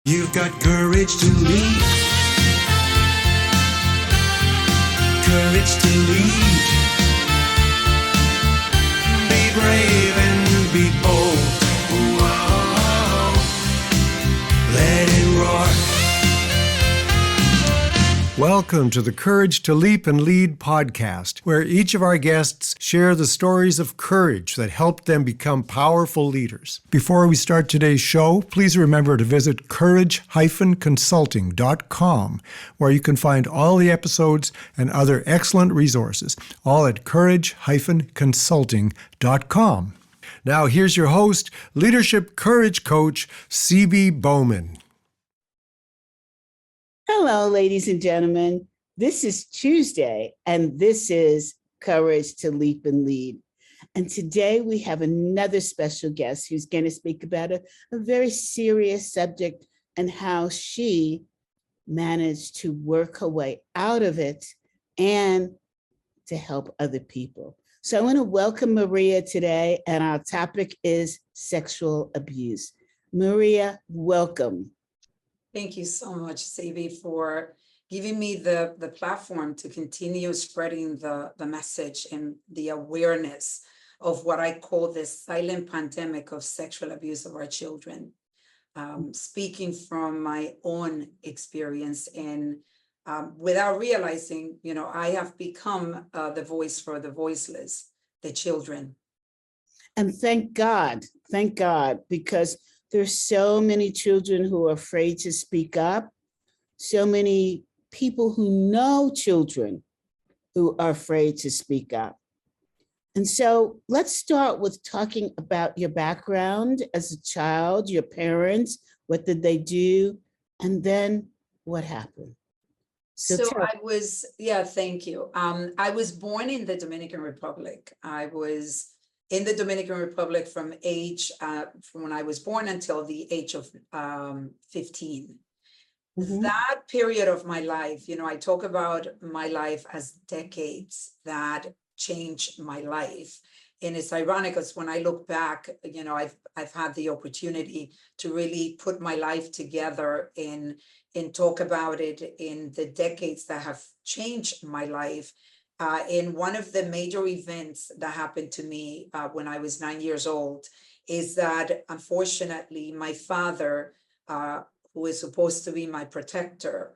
You've got courage to lead. Courage to lead. Be brave and be bold. Whoa. Let it roar. Welcome to the Courage to Leap and Lead podcast, where each of our guests share the stories of courage that helped them become powerful leaders. Before we start today's show, please remember to visit 𝗫𝗃-consulting.com, where you can find all the episodes and other excellent resources, all at 𝗫𝗃-consulting.com. Now here's your host, leadership courage coach, 𝗵𝗵𝗶𝘀. Hello, ladies and gentlemen. This is Tuesday, and this is Courage to Leap and Lead. And today we have another special guest who's going to speak about a very serious subject and how she managed to work her way out of it and to help other people. So I want to welcome Maria today, and our topic is sexual abuse. Maria, welcome. Thank you so much, 𝗵𝗵, for giving me the platform to continue spreading the message and the awareness of what I call this silent pandemic of sexual abuse of our children. Speaking from my own experience and without realizing, I have become the voice for the voiceless, the children. And thank God, because there's so many children who are afraid to speak up, so many people who know children who are afraid to speak up. And so let's start with talking about your background as a child, your parents, what did they do, and then what happened? Thank you. I was born in the Dominican Republic. I was in the Dominican Republic from when I was born until the age of 15. Mm-hmm. That period of my life, I talk about my life as decades that changed my life. And it's ironic because when I look back, I've had the opportunity to really put my life together and talk about it in the decades that have changed my life. And one of the major events that happened to me when I was 9 years old is that, unfortunately, my father, who is supposed to be my protector,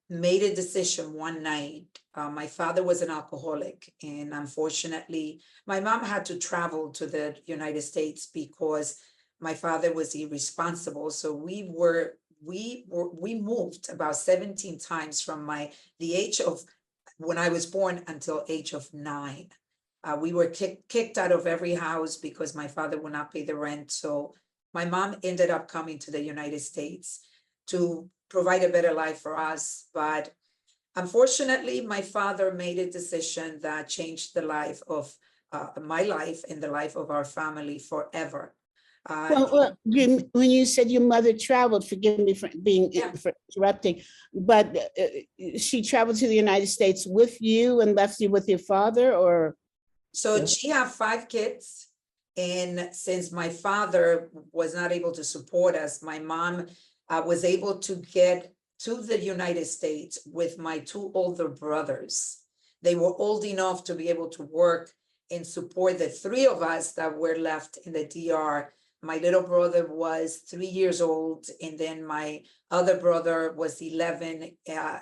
made a decision one night. My father was an alcoholic, and unfortunately, my mom had to travel to the United States because my father was irresponsible. So we moved about 17 times from the age of when I was born until age of 9. We were kicked out of every house because my father would not pay the rent. So my mom ended up coming to the United States to provide a better life for us. But unfortunately, my father made a decision that changed the life of my life and the life of our family forever. When you said your mother traveled, forgive me for interrupting, but she traveled to the United States with you and left you with your father, or? So she had 5 kids. And since my father was not able to support us, my mom was able to get to the United States with my 2 older brothers. They were old enough to be able to work and support the 3 of us that were left in the DR. My little brother was 3 years old, and then my other brother was 11.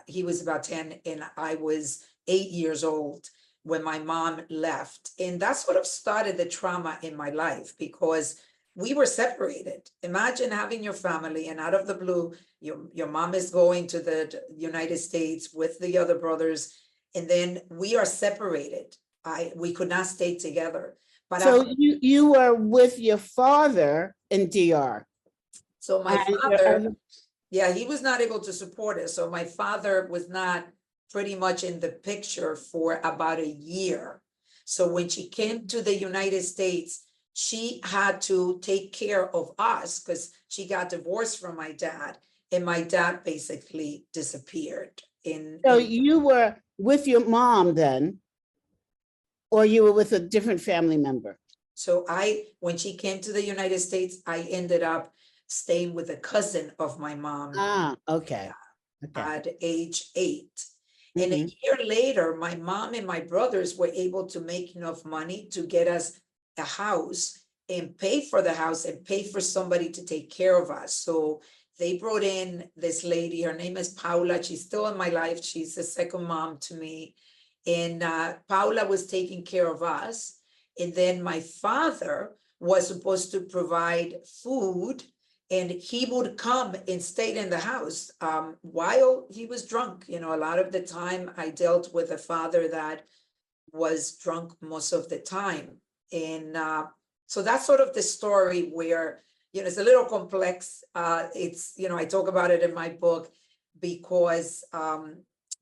He was about 10, and I was 8 years old when my mom left. And that sort of started the trauma in my life because we were separated. Imagine having your family, and out of the blue, your mom is going to the United States with the other brothers, and then we are separated. We could not stay together. But so you were with your father in DR. So my father, he was not able to support us. So my father was not pretty much in the picture for about a year. So when she came to the United States, she had to take care of us because she got divorced from my dad, and my dad basically disappeared. So you were with your mom then? Or you were with a different family member? So when she came to the United States, I ended up staying with a cousin of my mom Okay. at age 8. And Mhm. a year later, my mom and my brothers were able to make enough money to get us a house and pay for the house and pay for somebody to take care of us. So they brought in this lady, her name is Paula. She's still in my life. She's the second mom to me. And Paula was taking care of us. And then my father was supposed to provide food, and he would come and stay in the house while he was drunk. You know, a lot of the time I dealt with a father that was drunk most of the time. And so that's sort of the story where, you know, it's a little complex. It's, you know, I talk about it in my book because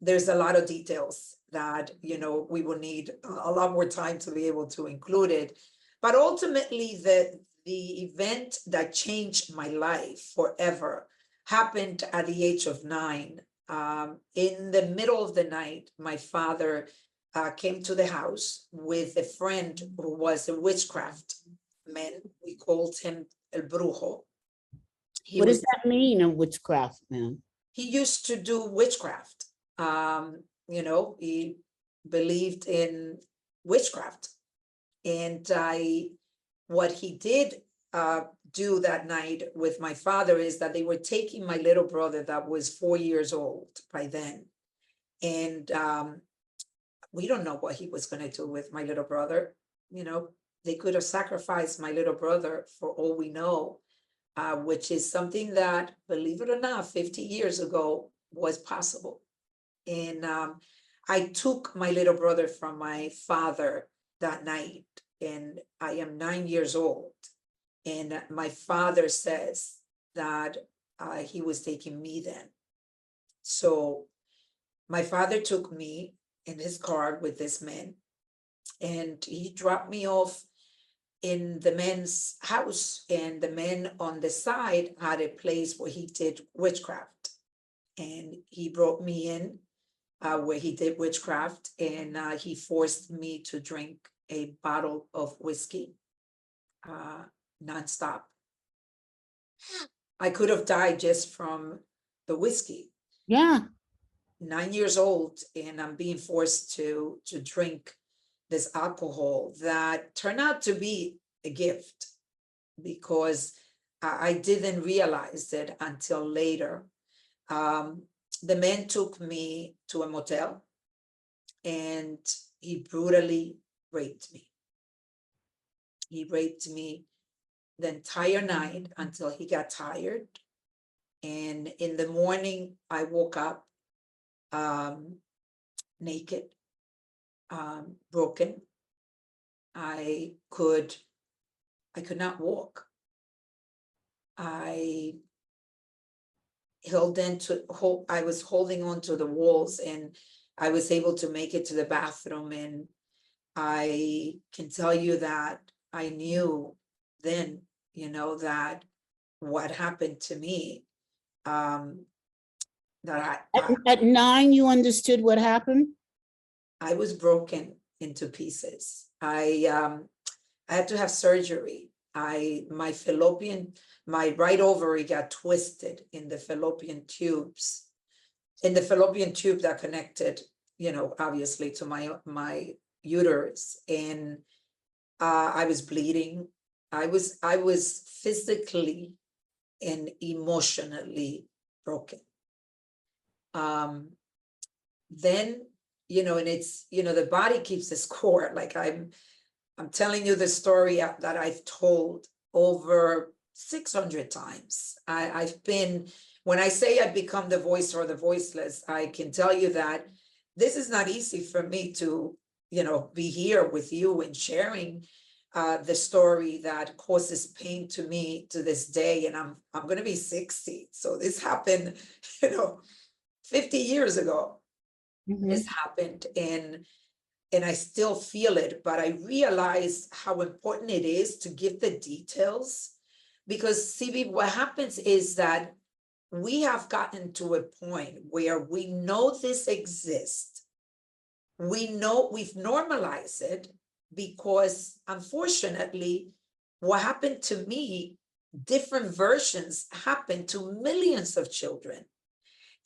there's a lot of details that, you know, we will need a lot more time to be able to include it. But ultimately, the event that changed my life forever happened at the age of 9. In the middle of the night, my father came to the house with a friend who was a witchcraft man. We called him 𝗵𝗶. What does that mean, a witchcraft man? He used to do witchcraft. You know, he believed in witchcraft. And what he did do that night with my father is that they were taking my little brother that was 4 years old by then. And we don't know what he was going to do with my little brother. You know, they could have sacrificed my little brother for all we know, which is something that, believe it or not, 50 years ago was possible. And I took my little brother from my father that night, and I am 9 years old. And my father says that he was taking me then. So my father took me in his car with this man, and he dropped me off in the man's house. And the man on the side had a place where he did witchcraft. And he brought me in where he did witchcraft, and he forced me to drink a bottle of whiskey nonstop. I could have died just from the whiskey. Yeah. 9 years old, and I'm being forced to drink this alcohol that turned out to be a gift, because I didn't realize it until later. The man took me to a motel, and he brutally raped me. He raped me the entire night until he got tired. And in the morning, I woke up naked, broken. I could not walk. I was holding on to the walls, and I was able to make it to the bathroom. And I can tell you that I knew then, you know, that what happened to me, that At 9, you understood what happened? I was broken into pieces. I had to have surgery. My right ovary got twisted in the fallopian tubes, in the fallopian tube that connected, you know, obviously to my uterus. And I was bleeding. I was physically and emotionally broken. Then, you know, and it's, you know, the body keeps the score. Like I'm telling you the story that I've told over 600 times. I've been, when I say I've become the voice or the voiceless, I can tell you that this is not easy for me to, you know, be here with you and sharing the story that causes pain to me to this day. And I'm going to be 60. So this happened, you know, 50 years ago. This happened, and I still feel it, but I realize how important it is to give the details, because CB, what happens is that we have gotten to a point where we know this exists. We know we've normalized it, because unfortunately, what happened to me different versions happen to millions of children.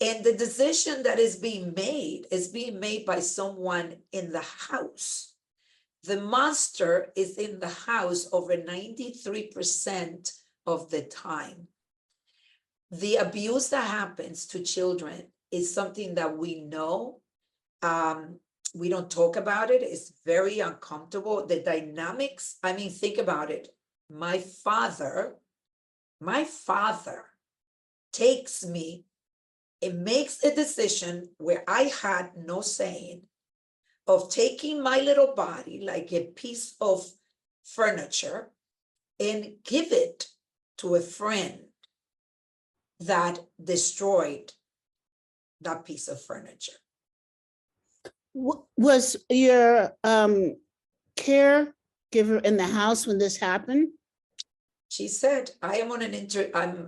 And the decision that is being made by someone in the house. The monster is in the house over 93% of the time. The abuse that happens to children is something that we know. We don't talk about it. It's very uncomfortable. The dynamics, I mean, think about it. My father takes me and makes a decision where I had no saying of taking my little body like a piece of furniture and give it to a friend that destroyed that piece of furniture. Was your caregiver in the house when this happened? She said, I am on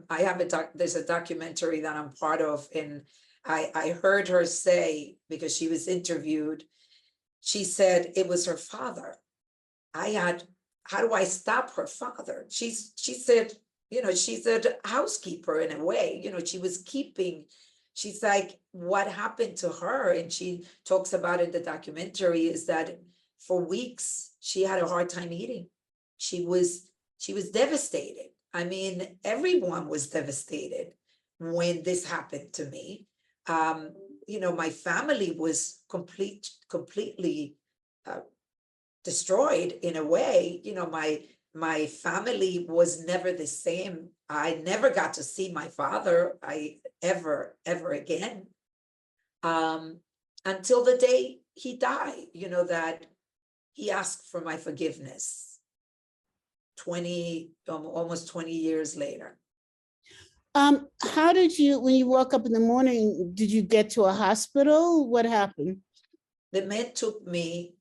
I have there's a documentary that I'm part of, and I heard her say, because she was interviewed, she said it was her father. How do I stop her father? She said, you know, she's a housekeeper in a way, you know, she was keeping, she's like, what happened to her? And she talks about it in the documentary is that for weeks, she had a hard time eating. She was devastated. I mean, everyone was devastated when this happened to me. You know, my family was completely destroyed in a way. You know, my family was never the same. I never got to see my father ever again, until the day he died, you know, that he asked for my forgiveness almost 20 years later. How did you, when you woke up in the morning, did you get to a hospital? What happened? The men took me,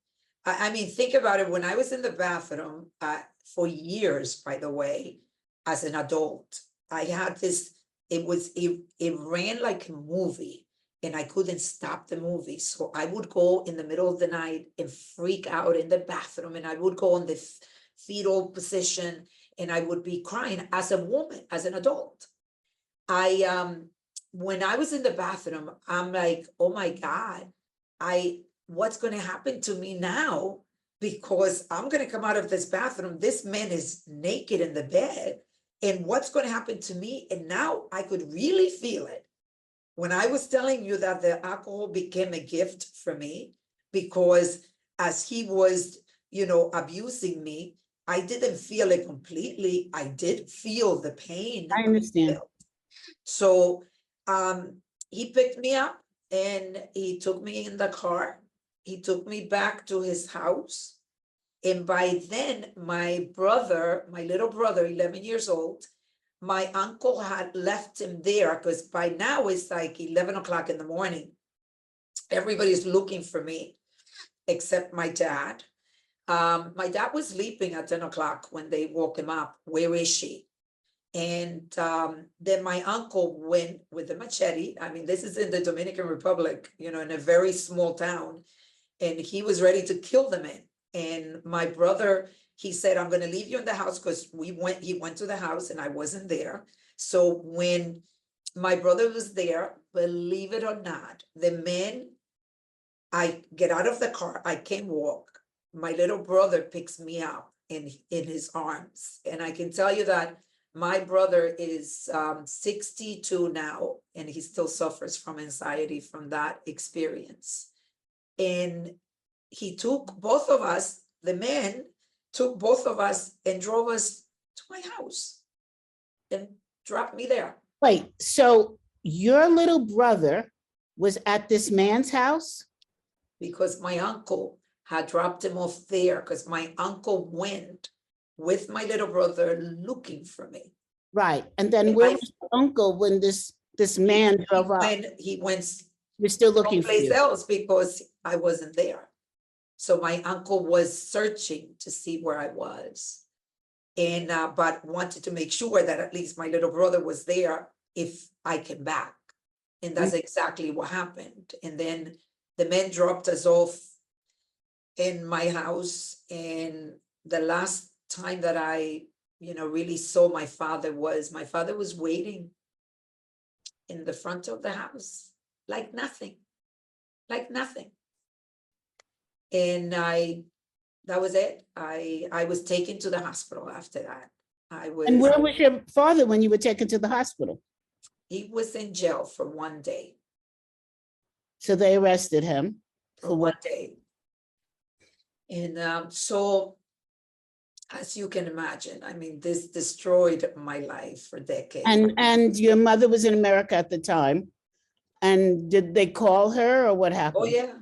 I mean, think about it. When I was in the bathroom for years, by the way, as an adult, I had this, it ran like a movie and I couldn't stop the movie. So I would go in the middle of the night and freak out in the bathroom, and I would go in the fetal position and I would be crying as a woman, as an adult. When I was in the bathroom, I'm like, oh my God, what's going to happen to me now? Because I'm going to come out of this bathroom. This man is naked in the bed. And what's going to happen to me? And now I could really feel it. When I was telling you that the alcohol became a gift for me, because as he was, you know, abusing me, I didn't feel it completely. I did feel the pain. I understand. So he picked me up and he took me in the car. He took me back to his house. And by then, my little brother, 11 years old, my uncle had left him there because by now it's like 11 o'clock in the morning. Everybody's looking for me except my dad. My dad was sleeping at 10 o'clock when they woke him up. Where is she? And then my uncle went with the machete. I mean, this is in the Dominican Republic, you know, in a very small town. And he was ready to kill the man. And my brother, he said, I'm going to leave you in the house because he went to the house and I wasn't there. So when my brother was there, believe it or not, the man, I get out of the car, I can't walk. My little brother picks me up in his arms. And I can tell you that my brother is 62 now, and he still suffers from anxiety from that experience. And he took both of us, the man took both of us and drove us to my house and dropped me there. Wait, so your little brother was at this man's house? Because my uncle had dropped him off there, because my uncle went with my little brother looking for me. Right, and then where was your uncle when this man drove up? He went You're still looking for someplace you. else because I wasn't there. So my uncle was searching to see where I was, and but wanted to make sure that at least my little brother was there if I came back. And that's exactly what happened. And then the men dropped us off in my house. And the last time that I really saw my father was waiting in the front of the house, like nothing. And that was it. I was taken to the hospital after that. And where was your father when you were taken to the hospital? He was in jail for 1 day. So they arrested him For 1 day. And so, as you can imagine, I mean, this destroyed my life for decades. And your mother was in America at the time. And did they call her or what happened? Oh yeah,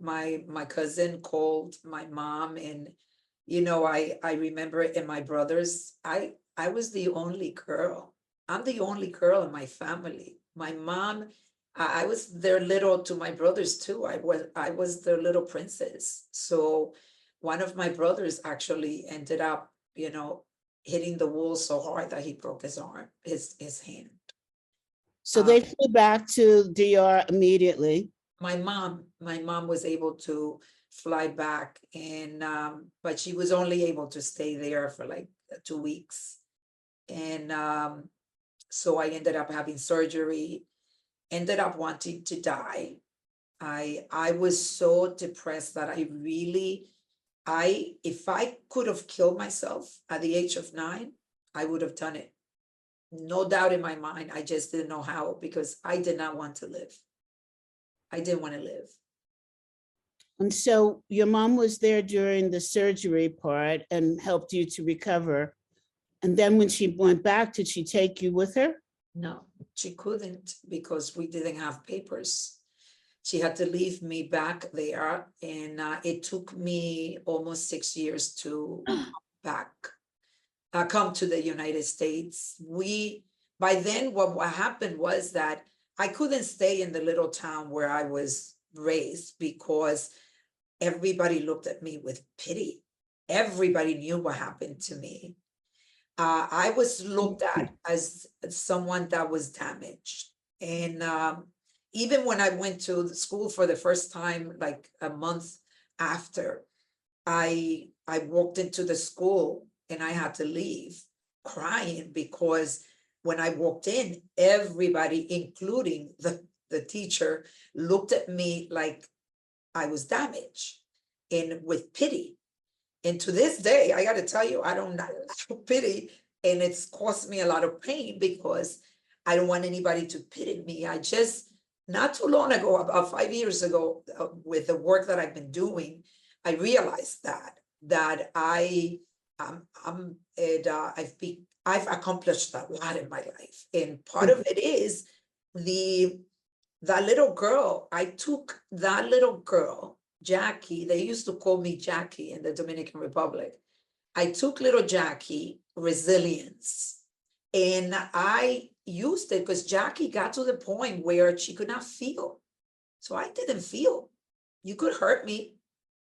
my cousin called my mom, and I remember it in my brothers. I was the only girl. I'm the only girl in my family. My mom, I was their little, to my brothers too. I was their little princess. So one of my brothers actually ended up, hitting the wall so hard that he broke his arm, his hand. So they flew back to DR immediately. My mom was able to fly back, and but she was only able to stay there for like 2 weeks. And so I ended up having surgery, ended up wanting to die. I was so depressed that if I could have killed myself at the age of 9, I would have done it. No doubt in my mind. I just didn't know how, because I did not want to live. I didn't want to live. And so your mom was there during the surgery part and helped you to recover. And then when she went back, did she take you with her? No, she couldn't, because we didn't have papers. She had to leave me back there, and it took me almost 6 years to come to the United States. By then, what happened was that I couldn't stay in the little town where I was raised, because everybody looked at me with pity. Everybody knew what happened to me. I was looked at as someone that was damaged. And even when I went to the school for the first time, like a month after, I walked into the school and I had to leave crying, because when I walked in, everybody, including the teacher, looked at me like I was damaged and with pity. And to this day, I got to tell you, I don't like pity, and it's caused me a lot of pain, because I don't want anybody to pity me. I just, not too long ago, about 5 years ago, with the work that I've been doing, I realized that I've accomplished a lot in my life, and part of it is that little girl. I took that little girl, Jackie. They used to call me Jackie in the Dominican Republic. I took little Jackie resilience, and I used it, because Jackie got to the point where she could not feel. So I didn't feel. You could hurt me.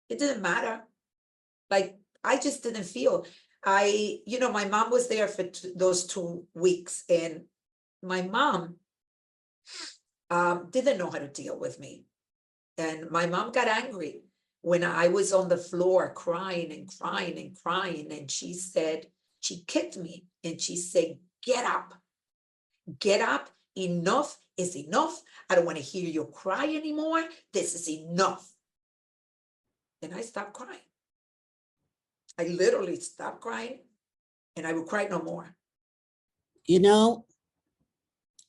It didn't matter. Like, I just didn't feel. My mom was there for those 2 weeks, and my mom didn't know how to deal with me. And my mom got angry when I was on the floor crying and crying and crying. And she kicked me, and she said, get up, enough is enough. I don't want to hear you cry anymore. This is enough. And I stopped crying. I literally stopped crying, and I would cry no more.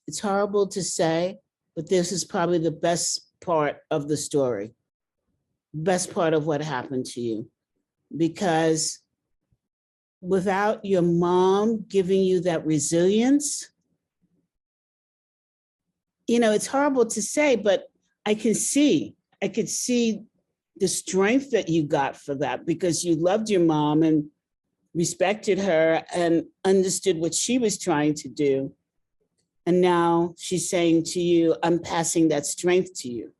It's horrible to say, but this is probably the best part of the story, best part of what happened to you, because without your mom giving you that resilience, it's horrible to say, but I could see the strength that you got for that, because you loved your mom and respected her and understood what she was trying to do. And now she's saying to you, I'm passing that strength to you.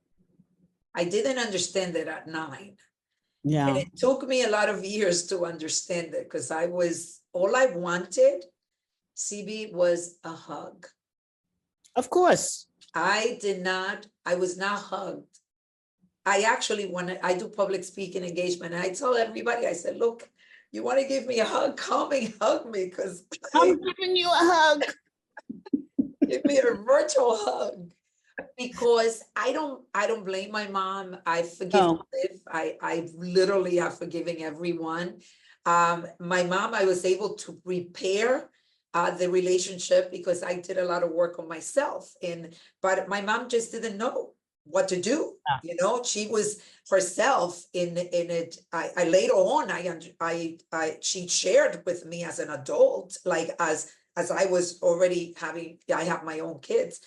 I didn't understand it at 9. Yeah. And it took me a lot of years to understand it, because all I wanted, CB, was a hug. Of course. I was not hugged. I actually, when I do public speaking engagement, I tell everybody, I said, look, You want to give me a hug? Come and hug me, because I'm giving you a hug. give me a virtual hug. Because I don't blame my mom. I forgive No. Liv. I literally have forgiven everyone. My mom, I was able to repair the relationship because I did a lot of work on myself. But my mom just didn't know what to do. You know, she was herself in it. I later on, she shared with me as an adult, like as I was already I have my own kids,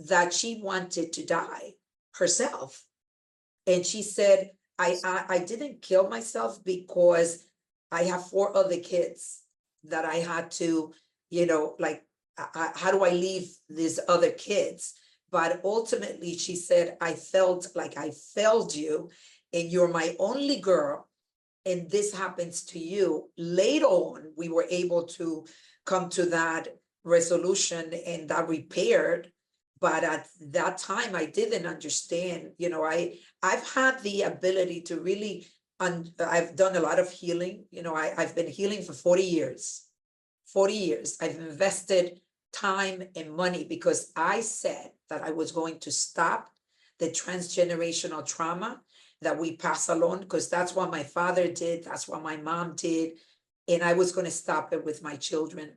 that she wanted to die herself. And she said, I didn't kill myself because I have 4 other kids that I had to, you know, like, how do I leave these other kids? But ultimately, she said, I felt like I failed you, and you're my only girl, and this happens to you. Later on, we were able to come to that resolution and that repaired. But at that time, I didn't understand. You know, I've had the ability to really, I've done a lot of healing. You know, I've been healing for 40 years. 40 years. I've invested time and money because I said that I was going to stop the transgenerational trauma that we pass along, because that's what my father did. That's what my mom did. And I was going to stop it with my children.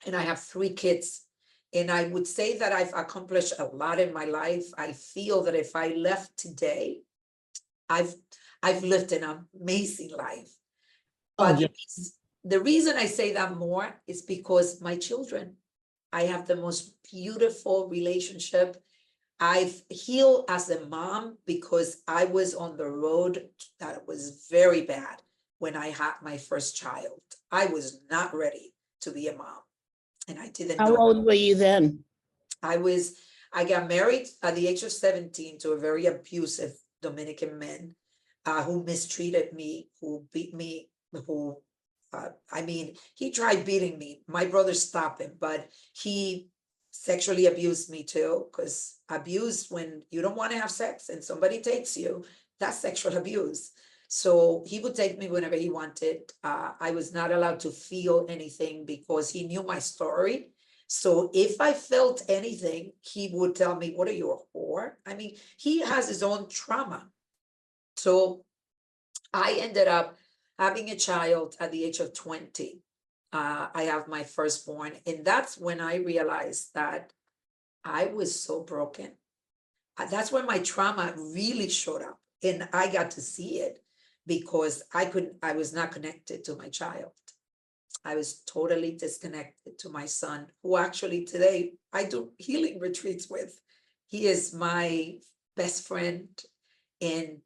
And I have 3 kids. And I would say that I've accomplished a lot in my life. I feel that if I left today, I've lived an amazing life. But the reason I say that more is because my children, I have the most beautiful relationship. I've healed as a mom because I was on the road that was very bad when I had my first child. I was not ready to be a mom. And I didn't know. How old were you then? I got married at the age of 17 to a very abusive Dominican man who mistreated me, who beat me, I mean, he tried beating me. My brother stopped him, but he sexually abused me too, because abuse, when you don't want to have sex and somebody takes you, that's sexual abuse. So he would take me whenever he wanted. I was not allowed to feel anything because he knew my story. So if I felt anything, he would tell me, what are you, a whore? I mean, he has his own trauma. So I ended up having a child at the age of 20. I have my firstborn. And that's when I realized that I was so broken. That's when my trauma really showed up. And I got to see it because I was not connected to my child. I was totally disconnected to my son, who actually today I do healing retreats with. He is my best friend and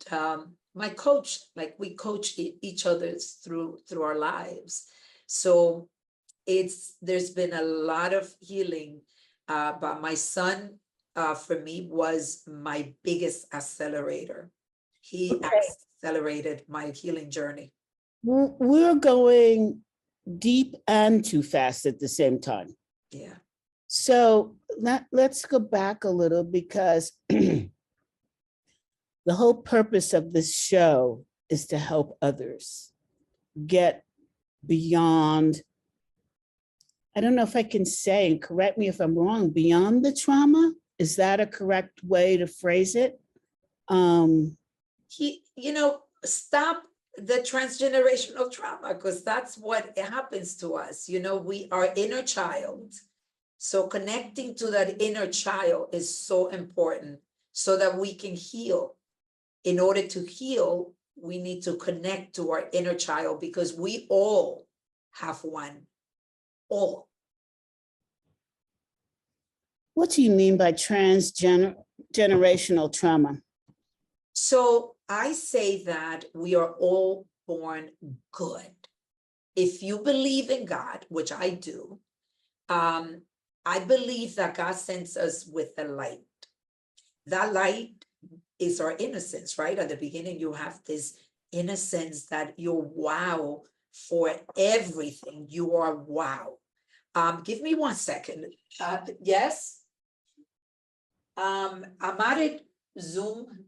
my coach. Like, we coach each other through our lives. So there's been a lot of healing, but my son for me was my biggest accelerator. He accelerated my healing journey. We're going deep and too fast at the same time. Yeah. So let's go back a little, because the whole purpose of this show is to help others get beyond, I don't know if I can say, and correct me if I'm wrong, beyond the trauma. Is that a correct way to phrase it? Stop the transgenerational trauma, because that's what happens to us. We are inner child. So connecting to that inner child is so important so that we can heal. In order to heal, we need to connect to our inner child, because we all have one. All. What do you mean by transgenerational trauma? So I say that we are all born good. If you believe in God, which I do, I believe that God sends us with the light. That light is our innocence, right? At the beginning, you have this innocence that you're wow for everything. You are wow. Give me 1 second. Yes. I'm at it, Zoom.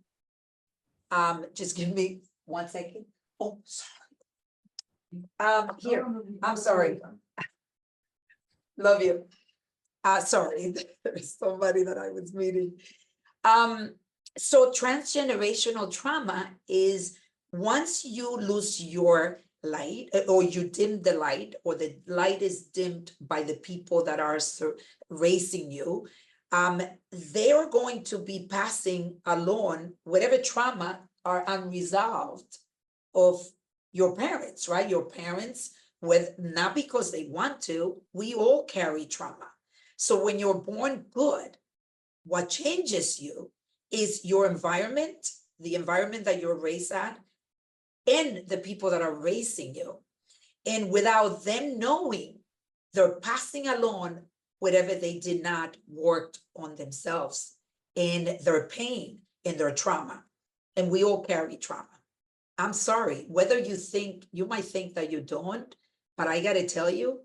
Just give me 1 second. Oh, sorry. Here, I'm sorry. Love you. Sorry, there's somebody that I was meeting. So transgenerational trauma is once you lose your light or you dim the light or the light is dimmed by the people that are raising you, they're going to be passing along whatever trauma are unresolved of your parents, right? Your parents, with not because they want to, we all carry trauma. So when you're born good, what changes you is your environment, the environment that you're raised at, and the people that are raising you. And without them knowing, they're passing along whatever they did not work on themselves in their pain, in their trauma. And we all carry trauma. I'm sorry, whether you might think that you don't, but I gotta tell you,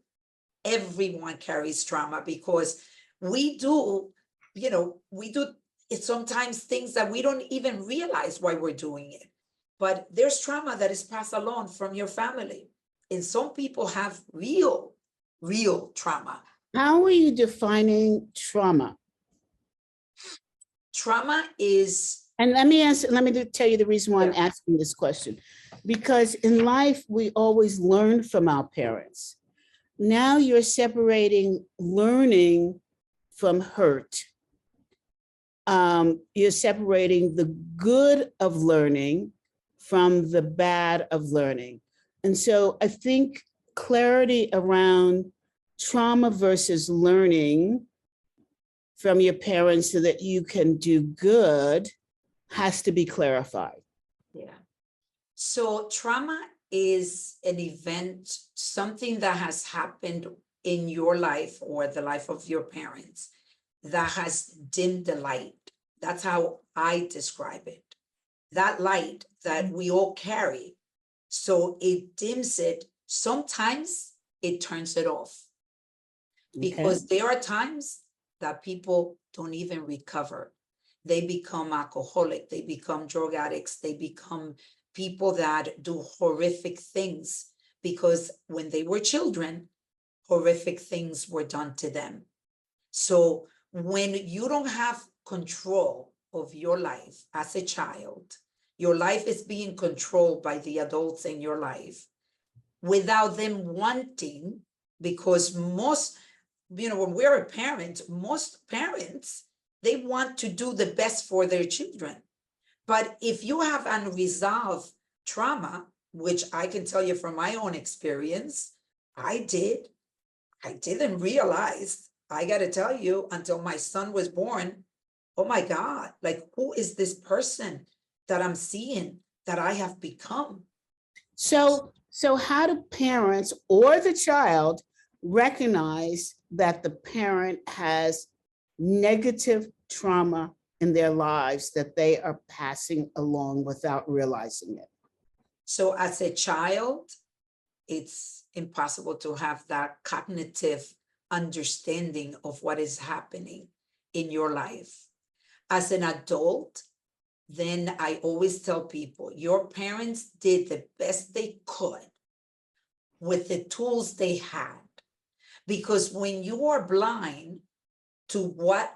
everyone carries trauma because we do it's sometimes things that we don't even realize why we're doing it. But there's trauma that is passed along from your family. And some people have real trauma. How are you defining trauma? Trauma is... And let me tell you the reason why I'm asking this question. Because in life, we always learn from our parents. Now you're separating learning from hurt. You're separating the good of learning from the bad of learning. And so I think clarity around trauma versus learning from your parents so that you can do good has to be clarified. Yeah. So trauma is an event, something that has happened in your life or the life of your parents that has dimmed the light. That's how I describe it. That light that we all carry. So it dims it. Sometimes it turns it off. Because there are times that people don't even recover. They become alcoholic, they become drug addicts, they become people that do horrific things because when they were children, horrific things were done to them. So when you don't have control of your life as a child, your life is being controlled by the adults in your life without them wanting, because most, when we're a parent, most parents, they want to do the best for their children. But if you have unresolved trauma, which I can tell you from my own experience, I didn't realize, I got to tell you, until my son was born, oh my God, like, who is this person that I'm seeing that I have become? So how do parents or the child recognize that the parent has negative trauma in their lives that they are passing along without realizing it? So as a child, it's impossible to have that cognitive understanding of what is happening in your life. As an adult, then I always tell people, your parents did the best they could with the tools they had. Because when you are blind to what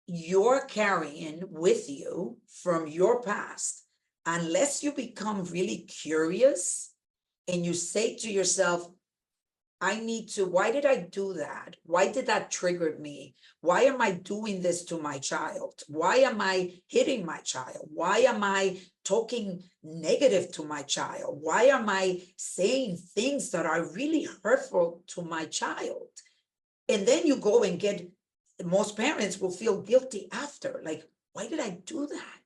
you're carrying with you from your past, unless you become really curious and you say to yourself, why did I do that? Why did that trigger me? Why am I doing this to my child? Why am I hitting my child? Why am I talking negative to my child? Why am I saying things that are really hurtful to my child? And then you go and most parents will feel guilty after, like, why did I do that?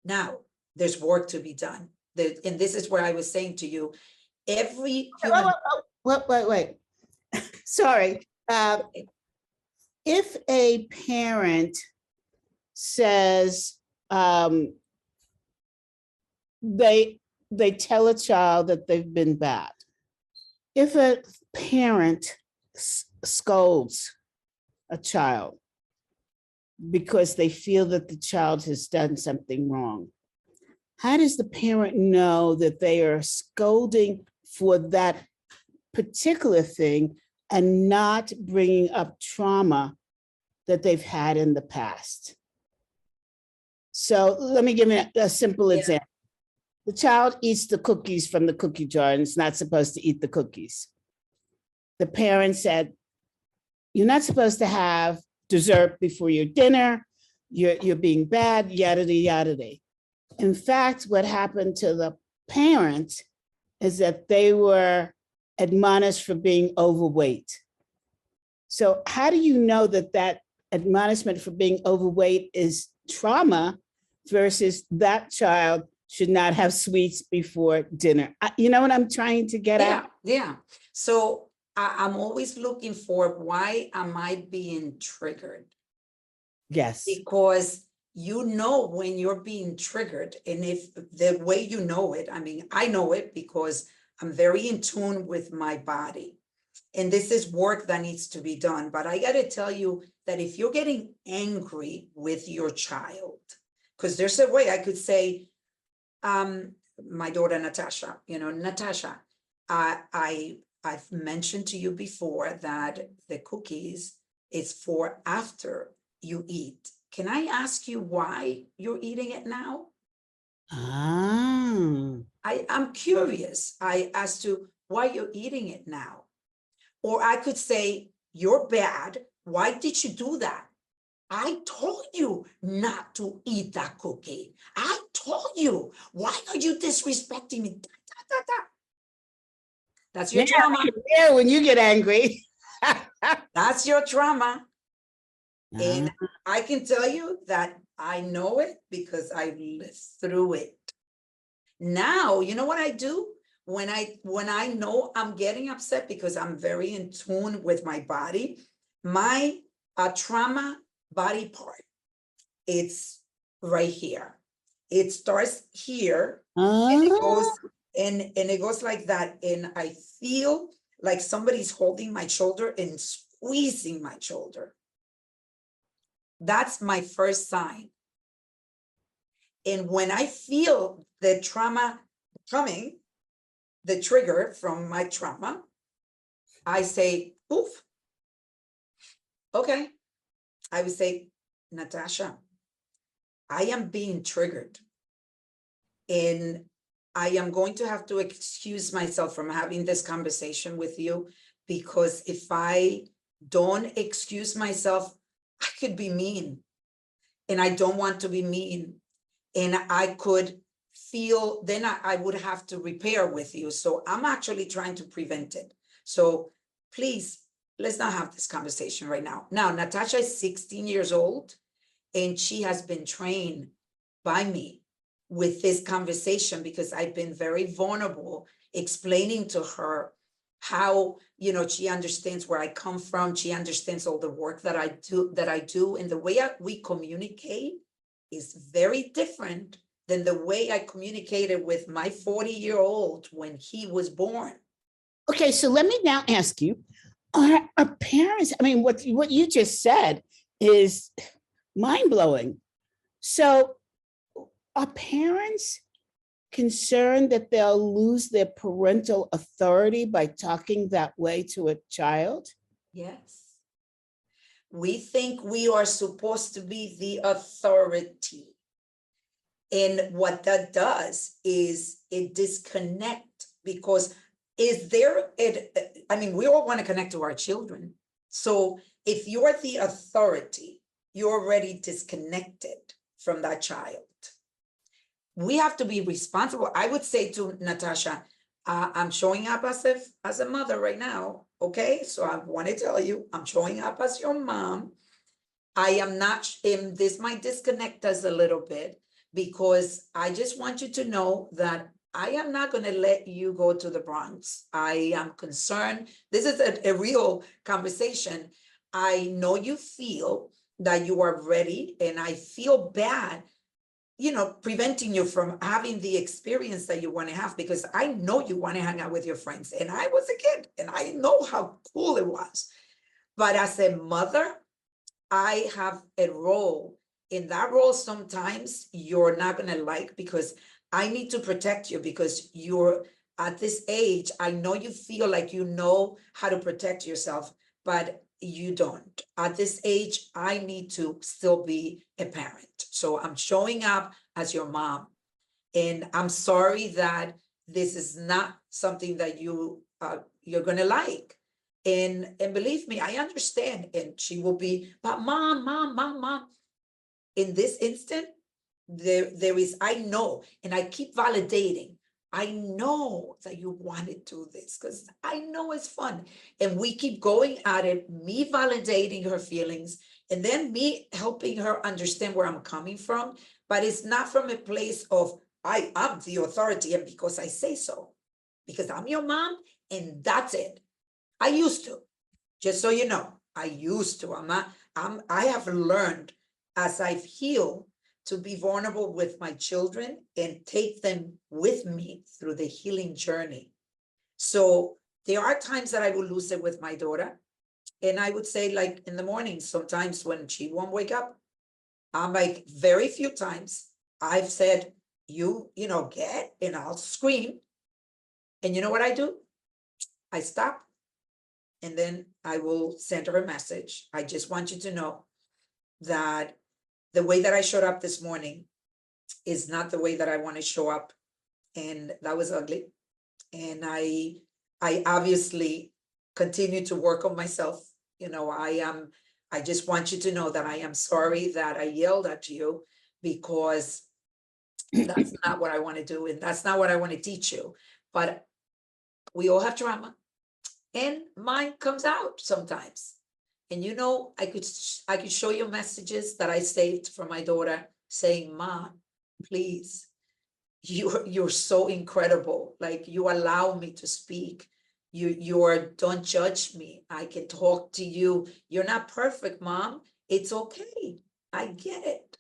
Now, there's work to be done. And this is where I was saying to you, every human... Wait. Sorry. If a parent says they tell a child that they've been bad, if a parent scolds a child because they feel that the child has done something wrong, how does the parent know that they are scolding for that particular thing and not bringing up trauma that they've had in the past. So let me give you a simple example. The child eats the cookies from the cookie jar and is not supposed to eat the cookies. The parent said, you're not supposed to have dessert before your dinner. You're being bad, yada, yada. In fact, what happened to the parent is that they were admonished for being overweight. So how do you know that that admonishment for being overweight is trauma versus that child should not have sweets before dinner? You know what I'm trying to get at? Yeah. So I'm always looking for, why am I being triggered? Yes. Because you know when you're being triggered, and if the way you know it, I mean, I know it because I'm very in tune with my body. And this is work that needs to be done. But I got to tell you that if you're getting angry with your child, because there's a way I could say, my daughter, Natasha, Natasha, I've mentioned to you before that the cookies is for after you eat. Can I ask you why you're eating it now? I'm curious as to why you're eating it now. Or I could say, you're bad. Why did you do that? I told you not to eat that cookie. I told you. Why are you disrespecting me? That's your trauma. Yeah, when you get angry. That's your trauma. And I can tell you that I know it because I've lived through it. Now, you know what I do? When I know I'm getting upset because I'm very in tune with my body, my trauma body part, it's right here. It starts here and it goes like that. And I feel like somebody's holding my shoulder and squeezing my shoulder. That's my first sign. And when I feel the trauma coming, the trigger from my trauma, I say, oof. Okay. I would say, Natasha, I am being triggered. And I am going to have to excuse myself from having this conversation with you, because if I don't excuse myself, I could be mean. And I don't want to be mean. And I could feel, then I would have to repair with you. So I'm actually trying to prevent it. So please, let's not have this conversation right now. Now, Natasha is 16 years old, and she has been trained by me with this conversation because I've been very vulnerable, explaining to her how, she understands where I come from. She understands all the work that I do. And the way we communicate is very different than the way I communicated with my 40-year-old when he was born. Okay, so let me now ask you, are parents, I mean, what you just said is mind-blowing. So are parents concerned that they'll lose their parental authority by talking that way to a child? Yes. We think we are supposed to be the authority. And what that does is it disconnects, because we all want to connect to our children. So if you're the authority, you're already disconnected from that child. We have to be responsible. I would say to Natasha, I'm showing up as a mother right now. Okay, so I want to tell you, I'm showing up as your mom. I am not, this might disconnect us a little bit, because I just want you to know that I am not going to let you go to the Bronx. I am concerned. This is a real conversation. I know you feel that you are ready, and I feel bad, preventing you from having the experience that you want to have, because I know you want to hang out with your friends. And I was a kid, and I know how cool it was. But as a mother, I have a role. In that role, sometimes you're not going to like, because I need to protect you, because you're at this age, I know you feel like you know how to protect yourself, but you don't. At this age, I need to still be a parent. So I'm showing up as your mom. And I'm sorry that this is not something that you're gonna like. And believe me, I understand. And she will be, but mom. In this instant, there is, I know, and I keep validating. I know that you want to do this because I know it's fun. And we keep going at it, me validating her feelings, and then me helping her understand where I'm coming from. But it's not from a place of, I'm the authority, and because I say so, because I'm your mom, and that's it. I used to, just so you know, I used to. I have learned as I've healed to be vulnerable with my children and take them with me through the healing journey. So there are times that I will lose it with my daughter. And I would say, like in the morning, sometimes when she won't wake up, I'm like, very few times I've said, you know, get, and I'll scream. And you know what I do? I stop. And then I will send her a message. I just want you to know that the way that I showed up this morning is not the way that I want to show up. And that was ugly. And I obviously continue to work on myself. You know, I just want you to know that I am sorry that I yelled at you, because that's not what I want to do. And that's not what I want to teach you. But we all have trauma, and mine comes out sometimes. And you know, I could show you messages that I saved from my daughter saying, Mom, please, you're so incredible. Like, you allow me to speak. Don't judge me. I can talk to you. You're not perfect, Mom. It's okay. I get it.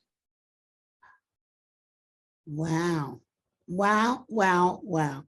Wow. Wow, wow, wow.